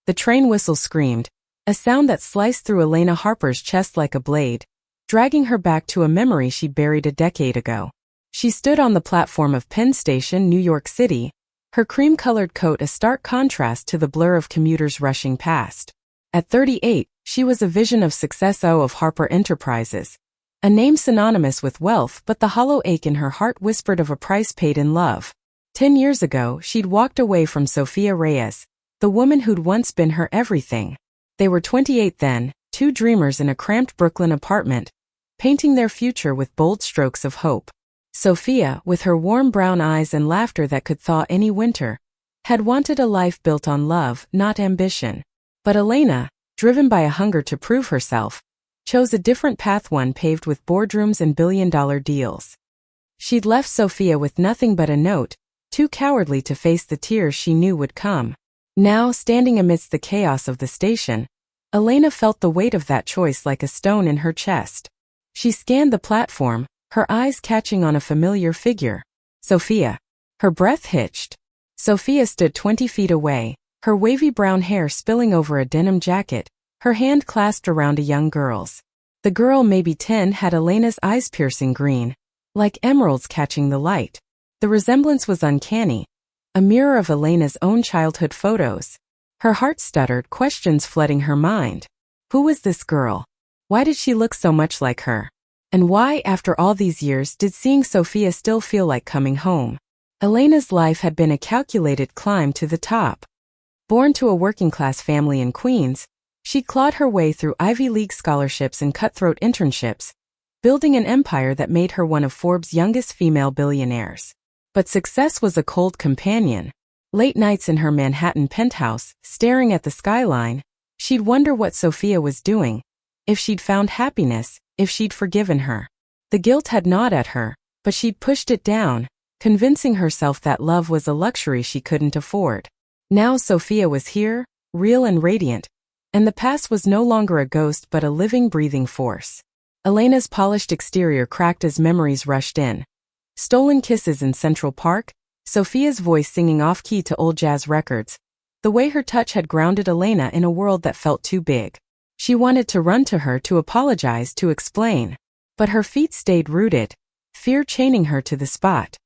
The train whistle screamed, a sound that sliced through Elena Harper's chest like a blade, dragging her back to a memory she'd buried a decade ago. She stood on the platform of Penn Station, New York City, her cream-colored coat a stark contrast to the blur of commuters rushing past. At 38, she was a vision of success of Harper Enterprises, a name synonymous with wealth, but the hollow ache in her heart whispered of a price paid in love. 10 years ago, she'd walked away from Sophia Reyes, the woman who'd once been her everything. They were 28 then, two dreamers in a cramped Brooklyn apartment, painting their future with bold strokes of hope. Sophia, with her warm brown eyes and laughter that could thaw any winter, had wanted a life built on love, not ambition. But Elena, driven by a hunger to prove herself, chose a different path, one paved with boardrooms and billion-dollar deals. She'd left Sophia with nothing but a note, too cowardly to face the tears she knew would come. Now, standing amidst the chaos of the station, Elena felt the weight of that choice like a stone in her chest. She scanned the platform, her eyes catching on a familiar figure. Sophia. Her breath hitched. Sophia stood 20 feet away, her wavy brown hair spilling over a denim jacket, her hand clasped around a young girl's. The girl, maybe 10, had Elena's eyes piercing green, like emeralds catching the light. The resemblance was uncanny, a mirror of Elena's own childhood photos. Her heart stuttered, questions flooding her mind. Who was this girl? Why did she look so much like her? And why, after all these years, did seeing Sophia still feel like coming home? Elena's life had been a calculated climb to the top. Born to a working-class family in Queens, she clawed her way through Ivy League scholarships and cutthroat internships, building an empire that made her one of Forbes' youngest female billionaires. But success was a cold companion. Late nights in her Manhattan penthouse, staring at the skyline, she'd wonder what Sophia was doing, if she'd found happiness, if she'd forgiven her. The guilt had gnawed at her, but she'd pushed it down, convincing herself that love was a luxury she couldn't afford. Now Sophia was here, real and radiant, and the past was no longer a ghost but a living, breathing force. Elena's polished exterior cracked as memories rushed in. Stolen kisses in Central Park, Sophia's voice singing off-key to old jazz records, the way her touch had grounded Elena in a world that felt too big. She wanted to run to her, to apologize, to explain. But her feet stayed rooted, fear chaining her to the spot.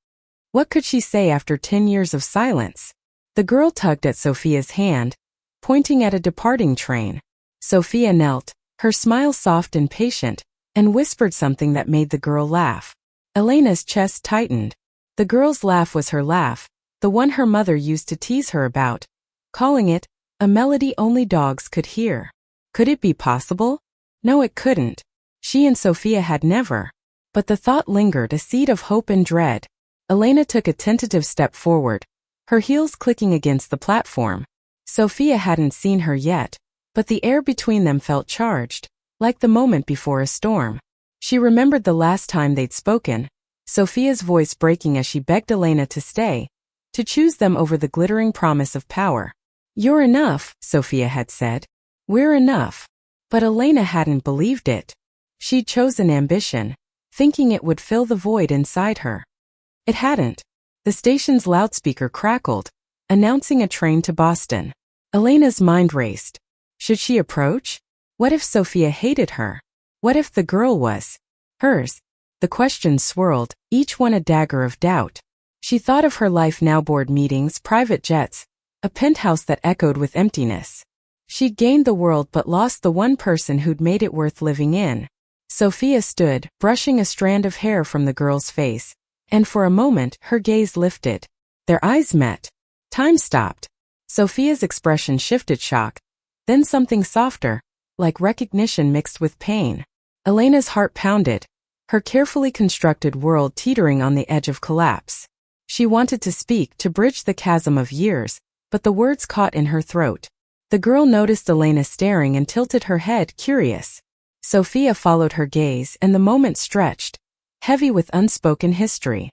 What could she say after 10 years of silence? The girl tugged at Sophia's hand, pointing at a departing train. Sophia knelt, her smile soft and patient, and whispered something that made the girl laugh. Elena's chest tightened. The girl's laugh was her laugh, the one her mother used to tease her about, calling it a melody only dogs could hear. Could it be possible? No, it couldn't. She and Sophia had never. But the thought lingered, a seed of hope and dread. Elena took a tentative step forward, her heels clicking against the platform. Sophia hadn't seen her yet, but the air between them felt charged, like the moment before a storm. She remembered the last time they'd spoken, Sophia's voice breaking as she begged Elena to stay, to choose them over the glittering promise of power. "You're enough," Sophia had said. "We're enough." But Elena hadn't believed it. She'd chosen ambition, thinking it would fill the void inside her. It hadn't. The station's loudspeaker crackled, announcing a train to Boston. Elena's mind raced. Should she approach? What if Sophia hated her? What if the girl was hers? The questions swirled, each one a dagger of doubt. She thought of her life now: board meetings, private jets, a penthouse that echoed with emptiness. She'd gained the world but lost the one person who'd made it worth living in. Sophia stood, brushing a strand of hair from the girl's face, and for a moment her gaze lifted. Their eyes met. Time stopped. Sophia's expression shifted: shock, then something softer, like recognition mixed with pain. Elena's heart pounded, her carefully constructed world teetering on the edge of collapse. She wanted to speak, to bridge the chasm of years, but the words caught in her throat. The girl noticed Elena staring and tilted her head, curious. Sophia followed her gaze, and the moment stretched, heavy with unspoken history.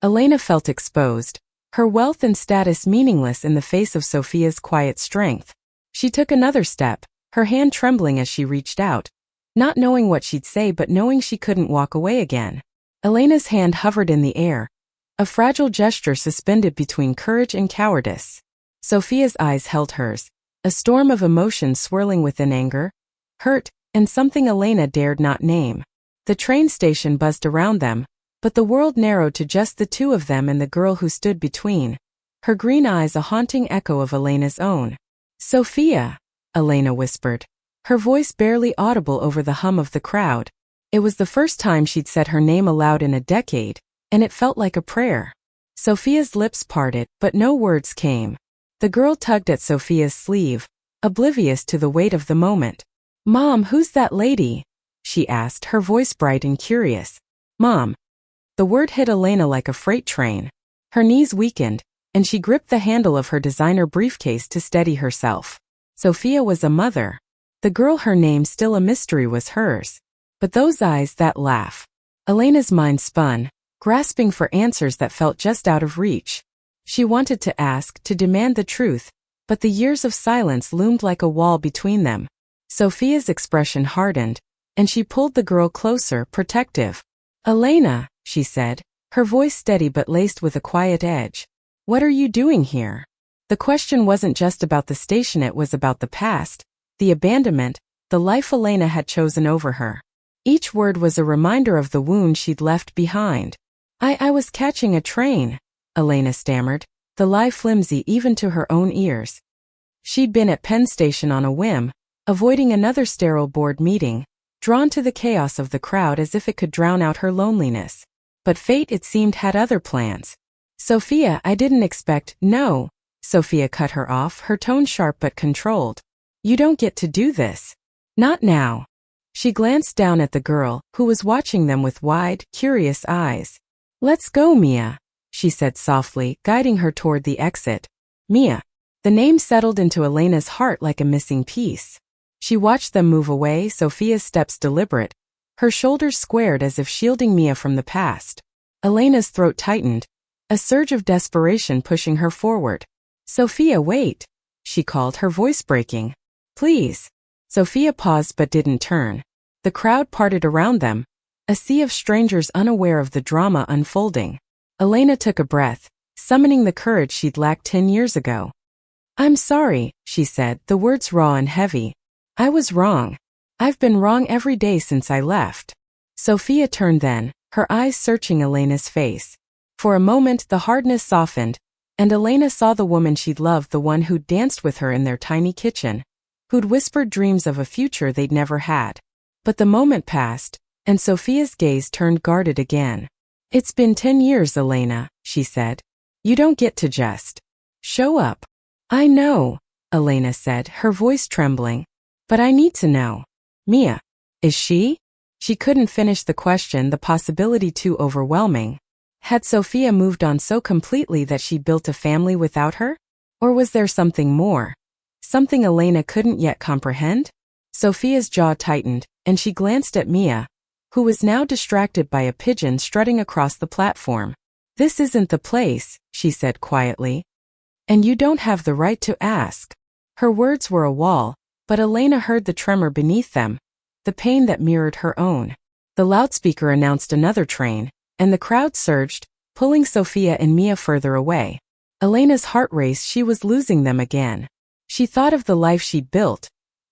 Elena felt exposed, her wealth and status meaningless in the face of Sophia's quiet strength. She took another step, her hand trembling as she reached out, not knowing what she'd say but knowing she couldn't walk away again. Elena's hand hovered in the air, a fragile gesture suspended between courage and cowardice. Sophia's eyes held hers, a storm of emotions swirling within anger, hurt, and something Elena dared not name. The train station buzzed around them, but the world narrowed to just the two of them and the girl who stood between, her green eyes a haunting echo of Elena's own. "Sophia," Elena whispered, her voice barely audible over the hum of the crowd. It was the first time she'd said her name aloud in a decade, and it felt like a prayer. Sophia's lips parted, but no words came. The girl tugged at Sophia's sleeve, oblivious to the weight of the moment. "Mom, who's that lady?" she asked, her voice bright and curious. "Mom." The word hit Elena like a freight train. Her knees weakened, and she gripped the handle of her designer briefcase to steady herself. Sophia was a mother. The girl, her name still a mystery, was hers. But those eyes, that laugh. Elena's mind spun, grasping for answers that felt just out of reach. She wanted to ask, to demand the truth, but the years of silence loomed like a wall between them. Sophia's expression hardened, and she pulled the girl closer, protective. "Elena," she said, her voice steady but laced with a quiet edge. "What are you doing here?" The question wasn't just about the station, it was about the past, the abandonment, the life Elena had chosen over her. Each word was a reminder of the wound she'd left behind. I was catching a train," Elena stammered, the lie flimsy even to her own ears. She'd been at Penn Station on a whim, avoiding another sterile board meeting, drawn to the chaos of the crowd as if it could drown out her loneliness. But fate, it seemed, had other plans. "Sophia, I didn't expect—" "No," Sophia cut her off, her tone sharp but controlled. "You don't get to do this. Not now." She glanced down at the girl, who was watching them with wide, curious eyes. "Let's go, Mia," she said softly, guiding her toward the exit. Mia. The name settled into Elena's heart like a missing piece. She watched them move away, Sophia's steps deliberate, her shoulders squared as if shielding Mia from the past. Elena's throat tightened, a surge of desperation pushing her forward. "Sophia, wait," she called, her voice breaking. "Please." Sophia paused but didn't turn. The crowd parted around them, a sea of strangers unaware of the drama unfolding. Elena took a breath, summoning the courage she'd lacked 10 years ago. "I'm sorry," she said, the words raw and heavy. "I was wrong. I've been wrong every day since I left." Sophia turned then, her eyes searching Elena's face. For a moment the hardness softened, and Elena saw the woman she'd loved, the one who'd danced with her in their tiny kitchen, who'd whispered dreams of a future they'd never had. But the moment passed, and Sophia's gaze turned guarded again. "It's been 10 years, Elena," she said. "You don't get to just show up." "I know," Elena said, her voice trembling. "But I need to know. Mia, is she?" She couldn't finish the question, the possibility too overwhelming. Had Sophia moved on so completely that she built a family without her? Or was there something more? Something Elena couldn't yet comprehend? Sophia's jaw tightened, and she glanced at Mia, who was now distracted by a pigeon strutting across the platform. "This isn't the place," she said quietly. "And you don't have the right to ask." Her words were a wall, but Elena heard the tremor beneath them, the pain that mirrored her own. The loudspeaker announced another train, and the crowd surged, pulling Sophia and Mia further away. Elena's heart raced, she was losing them again. She thought of the life she'd built,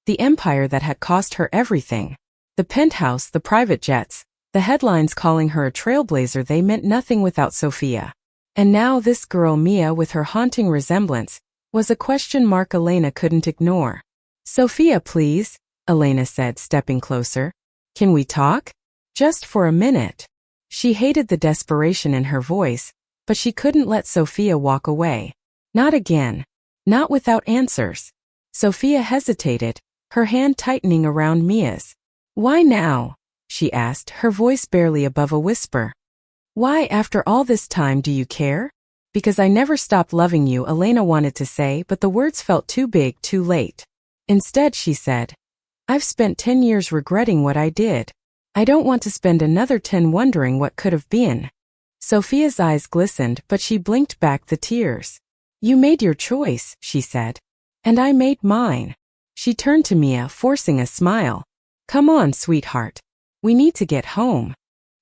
the empire that had cost her everything. The penthouse, the private jets, the headlines calling her a trailblazer, they meant nothing without Sophia. And now this girl, Mia, with her haunting resemblance, was a question mark Elena couldn't ignore. "Sophia, please," Elena said, stepping closer. "Can we talk? Just for a minute." She hated the desperation in her voice, but she couldn't let Sophia walk away. Not again. Not without answers. Sophia hesitated, her hand tightening around Mia's. "Why now?" she asked, her voice barely above a whisper. "Why, after all this time, do you care?" "Because I never stopped loving you," Elena wanted to say, but the words felt too big, too late. Instead, she said, "I've spent 10 years regretting what I did. I don't want to spend another 10 wondering what could have been." Sophia's eyes glistened, but she blinked back the tears. "You made your choice," she said. "And I made mine." She turned to Mia, forcing a smile. "Come on, sweetheart. We need to get home."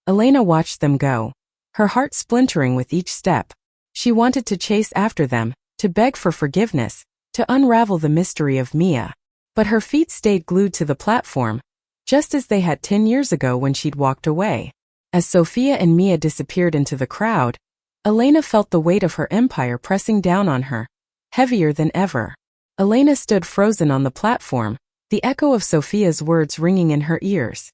Elena watched them go, her heart splintering with each step. She wanted to chase after them, to beg for forgiveness, to unravel the mystery of Mia. But her feet stayed glued to the platform, just as they had 10 years ago when she'd walked away. As Sophia and Mia disappeared into the crowd, Elena felt the weight of her empire pressing down on her, heavier than ever. Elena stood frozen on the platform, the echo of Sophia's words ringing in her ears.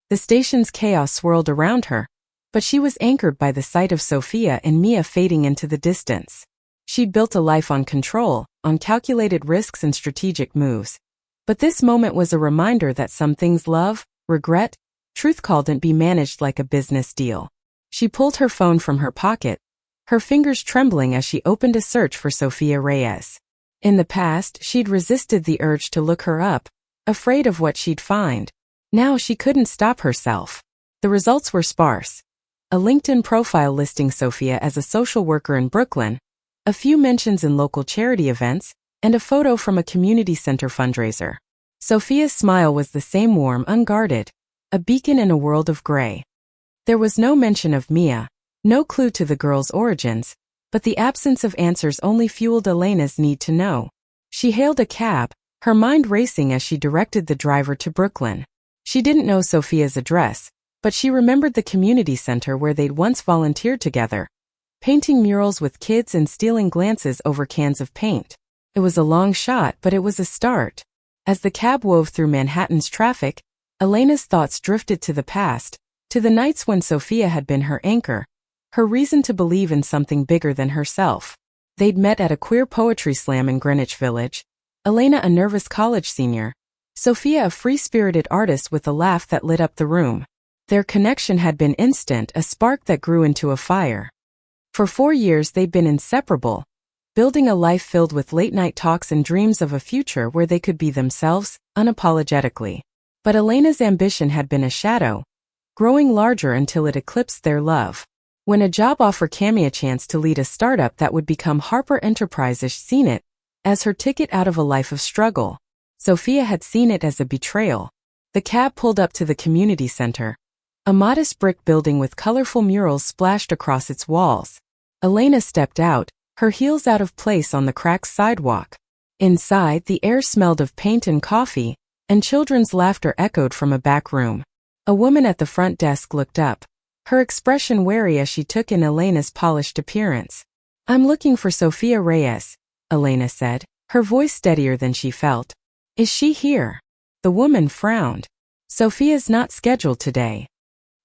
The station's chaos swirled around her, but she was anchored by the sight of Sophia and Mia fading into the distance. She'd built a life on control, on calculated risks and strategic moves. But this moment was a reminder that some things love, regret, truth couldn't be managed like a business deal. She pulled her phone from her pocket, her fingers trembling as she opened a search for Sophia Reyes. In the past, she'd resisted the urge to look her up, afraid of what she'd find. Now she couldn't stop herself. The results were sparse. A LinkedIn profile listing Sophia as a social worker in Brooklyn, a few mentions in local charity events, and a photo from a community center fundraiser. Sophia's smile was the same warm, unguarded, a beacon in a world of gray. There was no mention of Mia, no clue to the girl's origins, but the absence of answers only fueled Elena's need to know. She hailed a cab, her mind racing as she directed the driver to Brooklyn. She didn't know Sophia's address, but she remembered the community center where they'd once volunteered together, painting murals with kids and stealing glances over cans of paint. It was a long shot, but it was a start. As the cab wove through Manhattan's traffic, Elena's thoughts drifted to the past, to the nights when Sophia had been her anchor, her reason to believe in something bigger than herself. They'd met at a queer poetry slam in Greenwich Village, Elena a nervous college senior, Sophia a free-spirited artist with a laugh that lit up the room. Their connection had been instant, a spark that grew into a fire. For 4 years they'd been inseparable, building a life filled with late-night talks and dreams of a future where they could be themselves, unapologetically. But Elena's ambition had been a shadow, growing larger until it eclipsed their love. When a job offer came a chance to lead a startup that would become Harper Enterprises, seen it as her ticket out of a life of struggle. Sophia had seen it as a betrayal. The cab pulled up to the community center, a modest brick building with colorful murals splashed across its walls. Elena stepped out, her heels out of place on the cracked sidewalk. Inside, the air smelled of paint and coffee, and children's laughter echoed from a back room. A woman at the front desk looked up, her expression wary as she took in Elena's polished appearance. "I'm looking for Sophia Reyes," Elena said, her voice steadier than she felt. "Is she here?" The woman frowned. "Sophia's not scheduled today."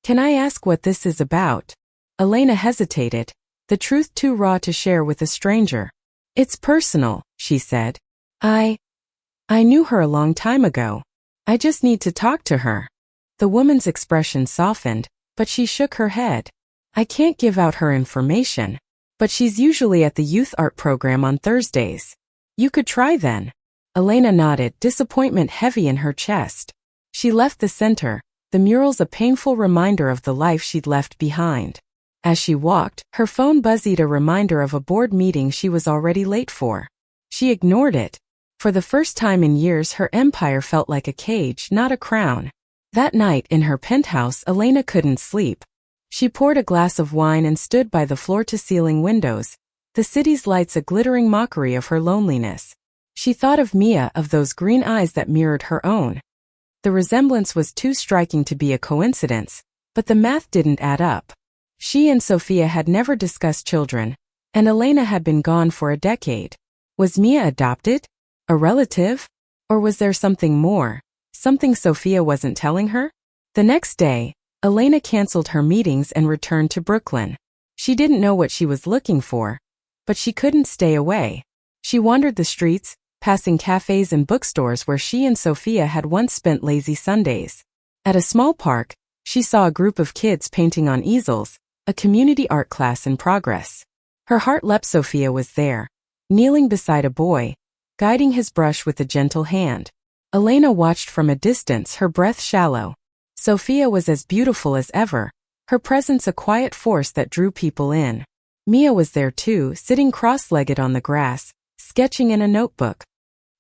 "Can I ask what this is about?" Elena hesitated, the truth too raw to share with a stranger. "It's personal," she said. I knew her a long time ago. I just need to talk to her." The woman's expression softened, but she shook her head. "I can't give out her information, but she's usually at the youth art program on Thursdays. You could try then." Elena nodded, disappointment heavy in her chest. She left the center, the murals a painful reminder of the life she'd left behind. As she walked, her phone buzzed, a reminder of a board meeting she was already late for. She ignored it. For the first time in years, her empire felt like a cage, not a crown. That night, in her penthouse, Elena couldn't sleep. She poured a glass of wine and stood by the floor-to-ceiling windows, the city's lights a glittering mockery of her loneliness. She thought of Mia, of those green eyes that mirrored her own. The resemblance was too striking to be a coincidence, but the math didn't add up. She and Sophia had never discussed children, and Elena had been gone for a decade. Was Mia adopted? A relative? Or was there something more, something Sophia wasn't telling her? The next day, Elena canceled her meetings and returned to Brooklyn. She didn't know what she was looking for, but she couldn't stay away. She wandered the streets, passing cafes and bookstores where she and Sophia had once spent lazy Sundays. At a small park, she saw a group of kids painting on easels, a community art class in progress. Her heart leapt. Sophia was there, kneeling beside a boy, guiding his brush with a gentle hand. Elena watched from a distance, her breath shallow. Sophia was as beautiful as ever, her presence a quiet force that drew people in. Mia was there too, sitting cross-legged on the grass, sketching in a notebook.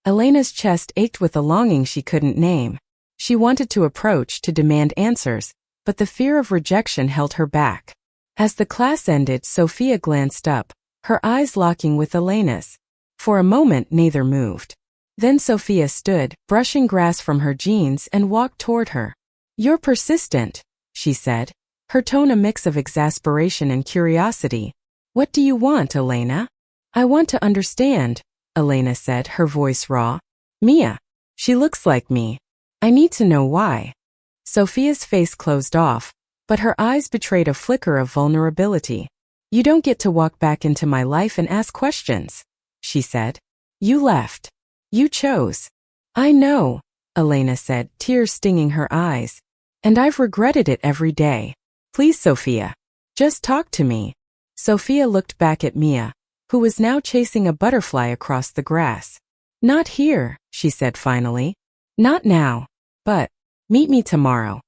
Elena's chest ached with a longing she couldn't name. She wanted to approach, to demand answers, but the fear of rejection held her back. As the class ended, Sophia glanced up, her eyes locking with Elena's. For a moment neither moved. Then Sophia stood, brushing grass from her jeans, and walked toward her. "You're persistent," she said, her tone a mix of exasperation and curiosity. "What do you want, Elena?" "I want to understand," Elena said, her voice raw. "Mia. She looks like me. I need to know why." Sophia's face closed off, but her eyes betrayed a flicker of vulnerability. "You don't get to walk back into my life and ask questions," she said. "You left. You chose." "I know," Elena said, tears stinging her eyes. "And I've regretted it every day. Please, Sophia. Just talk to me." Sophia looked back at Mia, who was now chasing a butterfly across the grass. "Not here," she said finally. "Not now. But meet me tomorrow.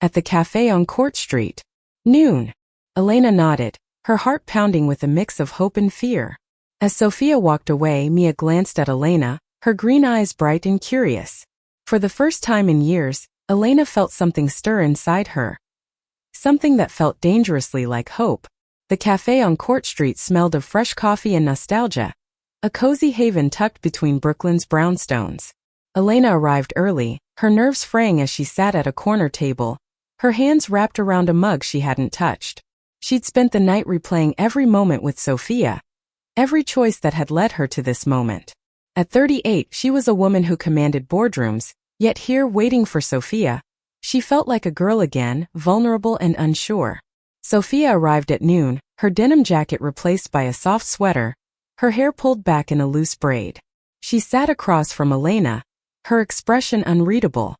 At the cafe on Court Street. Noon." Elena nodded, her heart pounding with a mix of hope and fear. As Sophia walked away, Mia glanced at Elena, her green eyes bright and curious. For the first time in years, Elena felt something stir inside her. Something that felt dangerously like hope. The cafe on Court Street smelled of fresh coffee and nostalgia, a cozy haven tucked between Brooklyn's brownstones. Elena arrived early, her nerves fraying as she sat at a corner table, her hands wrapped around a mug she hadn't touched. She'd spent the night replaying every moment with Sophia, every choice that had led her to this moment. At 38, she was a woman who commanded boardrooms, yet here, waiting for Sophia, she felt like a girl again, vulnerable and unsure. Sophia arrived at noon, her denim jacket replaced by a soft sweater, her hair pulled back in a loose braid. She sat across from Elena, her expression unreadable.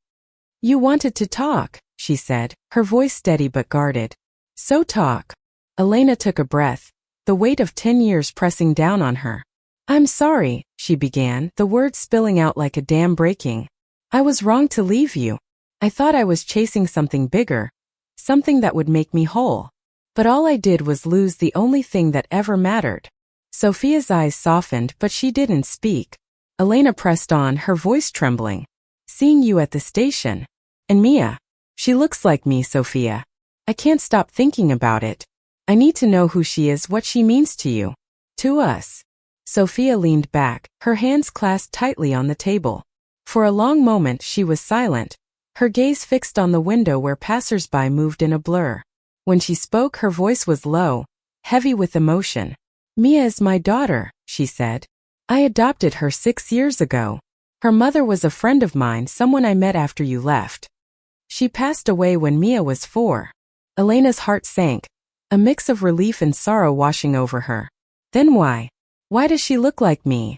"You wanted to talk," she said, her voice steady but guarded. "So talk." Elena took a breath, the weight of 10 years pressing down on her. "I'm sorry," she began, the words spilling out like a dam breaking. "I was wrong to leave you. I thought I was chasing something bigger, something that would make me whole. But all I did was lose the only thing that ever mattered." Sophia's eyes softened, but she didn't speak. Elena pressed on, her voice trembling. "Seeing you at the station. And Mia. She looks like me, Sophia. I can't stop thinking about it. I need to know who she is, what she means to you. To us." Sophia leaned back, her hands clasped tightly on the table. For a long moment she was silent, her gaze fixed on the window where passers-by moved in a blur. When she spoke, her voice was low, heavy with emotion. "Mia is my daughter," she said. "I adopted her 6 years ago. Her mother was a friend of mine, someone I met after you left. She passed away when Mia was 4. Elena's heart sank, a mix of relief and sorrow washing over her. "Then why? Why does she look like me?"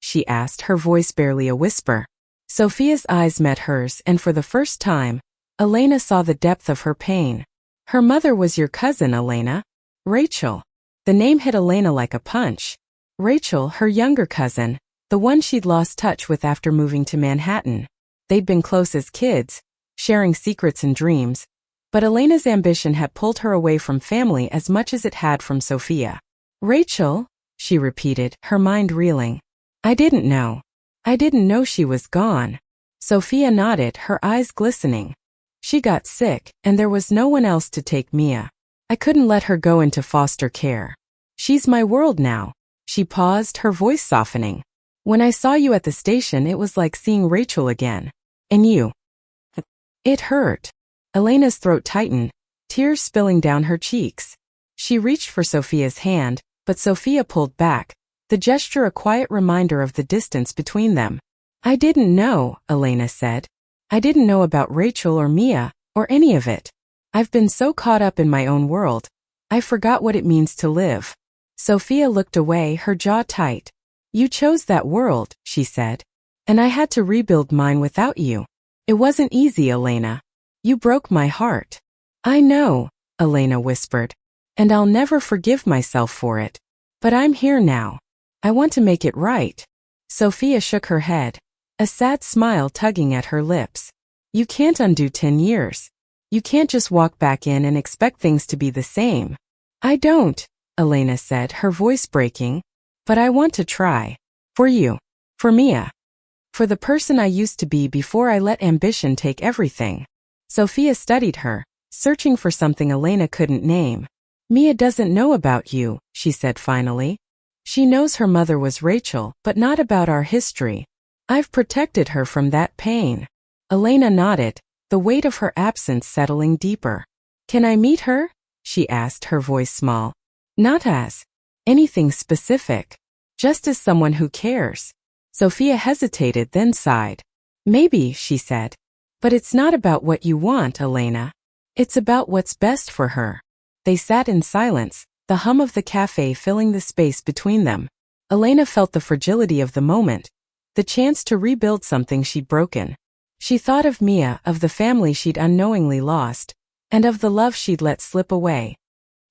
she asked, her voice barely a whisper. Sophia's eyes met hers, and for the first time, Elena saw the depth of her pain. "Her mother was your cousin, Elena." "Rachel." The name hit Elena like a punch. Rachel, her younger cousin, the one she'd lost touch with after moving to Manhattan. They'd been close as kids, sharing secrets and dreams, but Elena's ambition had pulled her away from family as much as it had from Sophia. "Rachel?" she repeated, her mind reeling. "I didn't know. I didn't know she was gone." Sophia nodded, her eyes glistening. "She got sick, and there was no one else to take Mia. I couldn't let her go into foster care. She's my world now." She paused, her voice softening. "When I saw you at the station, it was like seeing Rachel again. And you." It hurt. Elena's throat tightened, tears spilling down her cheeks. She reached for Sophia's hand, but Sophia pulled back, the gesture a quiet reminder of the distance between them. "I didn't know," Elena said. "I didn't know about Rachel or Mia, or any of it. I've been so caught up in my own world, I forgot what it means to live." Sophia looked away, her jaw tight. "You chose that world," she said. "And I had to rebuild mine without you. It wasn't easy, Elena. You broke my heart." "I know," Elena whispered. "And I'll never forgive myself for it. But I'm here now. I want to make it right." Sophia shook her head, a sad smile tugging at her lips. "You can't undo 10 years. You can't just walk back in and expect things to be the same." "I don't," Elena said, her voice breaking. "But I want to try. For you. For Mia. For the person I used to be before I let ambition take everything." Sophia studied her, searching for something Elena couldn't name. "Mia doesn't know about you," she said finally. She knows her mother was Rachel, but not about our history. I've protected her from that pain. Elena nodded, the weight of her absence settling deeper. Can I meet her? She asked, her voice small. Not as anything specific. Just as someone who cares. Sophia hesitated, then sighed. Maybe, she said. But it's not about what you want, Elena. It's about what's best for her. They sat in silence, the hum of the cafe filling the space between them. Elena felt the fragility of the moment, the chance to rebuild something she'd broken. She thought of Mia, of the family she'd unknowingly lost, and of the love she'd let slip away.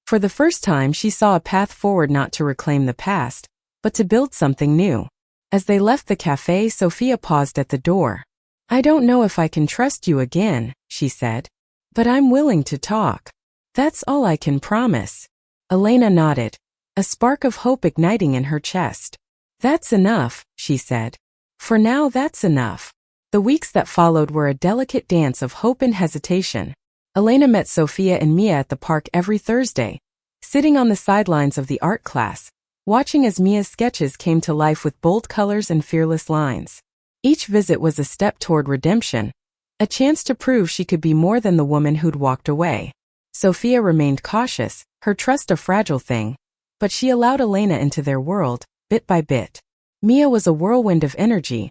For the first time she saw a path forward, not to reclaim the past, but to build something new. As they left the cafe, Sophia paused at the door. I don't know if I can trust you again, she said. But I'm willing to talk. That's all I can promise. Elena nodded, a spark of hope igniting in her chest. That's enough, she said. For now, that's enough. The weeks that followed were a delicate dance of hope and hesitation. Elena met Sophia and Mia at the park every Thursday, sitting on the sidelines of the art class, watching as Mia's sketches came to life with bold colors and fearless lines. Each visit was a step toward redemption, a chance to prove she could be more than the woman who'd walked away. Sophia remained cautious, her trust a fragile thing, but she allowed Elena into their world, bit by bit. Mia was a whirlwind of energy,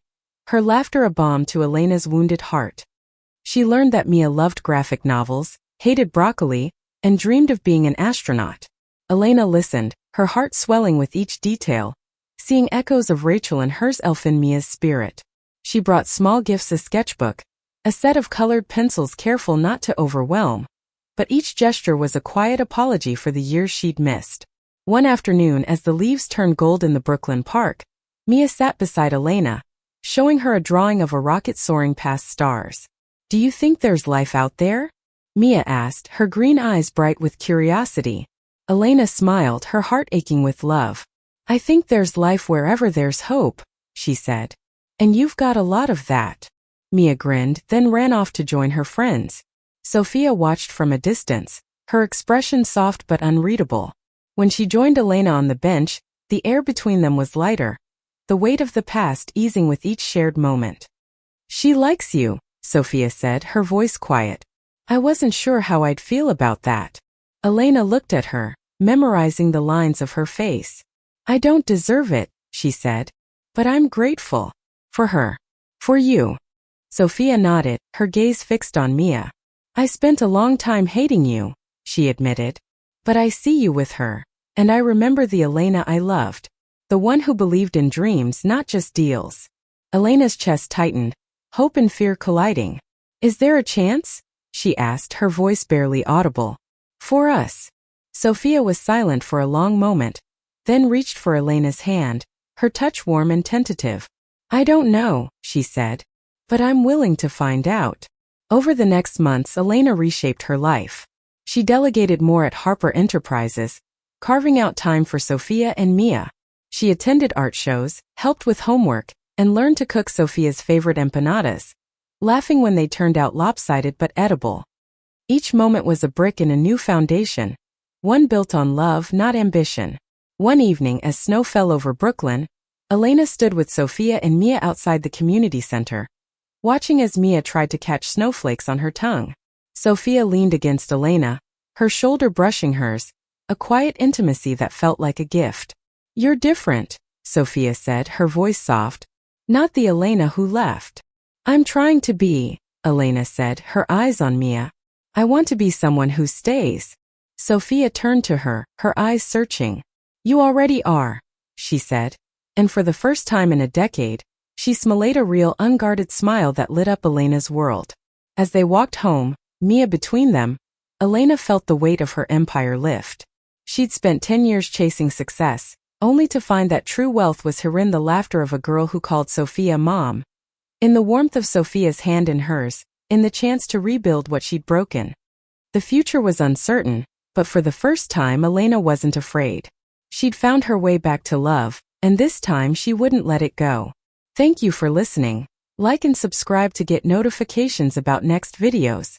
her laughter a balm to Elena's wounded heart. She learned that Mia loved graphic novels, hated broccoli, and dreamed of being an astronaut. Elena listened, her heart swelling with each detail, seeing echoes of Rachel and herself in Mia's spirit. She brought small gifts, a sketchbook, a set of colored pencils, careful not to overwhelm, but each gesture was a quiet apology for the years she'd missed. One afternoon, as the leaves turned gold in the Brooklyn park, Mia sat beside Elena, showing her a drawing of a rocket soaring past stars. Do you think there's life out there? Mia asked, her green eyes bright with curiosity. Elena smiled, her heart aching with love. I think there's life wherever there's hope, she said. And you've got a lot of that. Mia grinned, then ran off to join her friends. Sophia watched from a distance, her expression soft but unreadable. When she joined Elena on the bench, the air between them was lighter, the weight of the past easing with each shared moment. She likes you, Sophia said, her voice quiet. I wasn't sure how I'd feel about that. Elena looked at her, memorizing the lines of her face. I don't deserve it, she said. But I'm grateful. For her. For you. Sophia nodded, her gaze fixed on Mia. I spent a long time hating you, she admitted. But I see you with her, and I remember the Elena I loved. The one who believed in dreams, not just deals. Elena's chest tightened, hope and fear colliding. Is there a chance? She asked, her voice barely audible. For us. Sophia was silent for a long moment, then reached for Elena's hand, her touch warm and tentative. I don't know, she said. But I'm willing to find out. Over the next months, Elena reshaped her life. She delegated more at Harper Enterprises, carving out time for Sophia and Mia. She attended art shows, helped with homework, and learned to cook Sophia's favorite empanadas, laughing when they turned out lopsided but edible. Each moment was a brick in a new foundation, one built on love, not ambition. One evening, as snow fell over Brooklyn, Elena stood with Sophia and Mia outside the community center, watching as Mia tried to catch snowflakes on her tongue. Sophia leaned against Elena, her shoulder brushing hers, a quiet intimacy that felt like a gift. You're different, Sophia said, her voice soft. Not the Elena who left. I'm trying to be, Elena said, her eyes on Mia. I want to be someone who stays. Sophia turned to her, her eyes searching. You already are, she said. And for the first time in a decade, she smiled a real unguarded smile that lit up Elena's world. As they walked home, Mia between them, Elena felt the weight of her empire lift. She'd spent 10 years chasing success, only to find that true wealth was here in the laughter of a girl who called Sophia Mom, in the warmth of Sophia's hand in hers, in the chance to rebuild what she'd broken. The future was uncertain, but for the first time Elena wasn't afraid. She'd found her way back to love, and this time she wouldn't let it go. Thank you for listening. Like and subscribe to get notifications about next videos.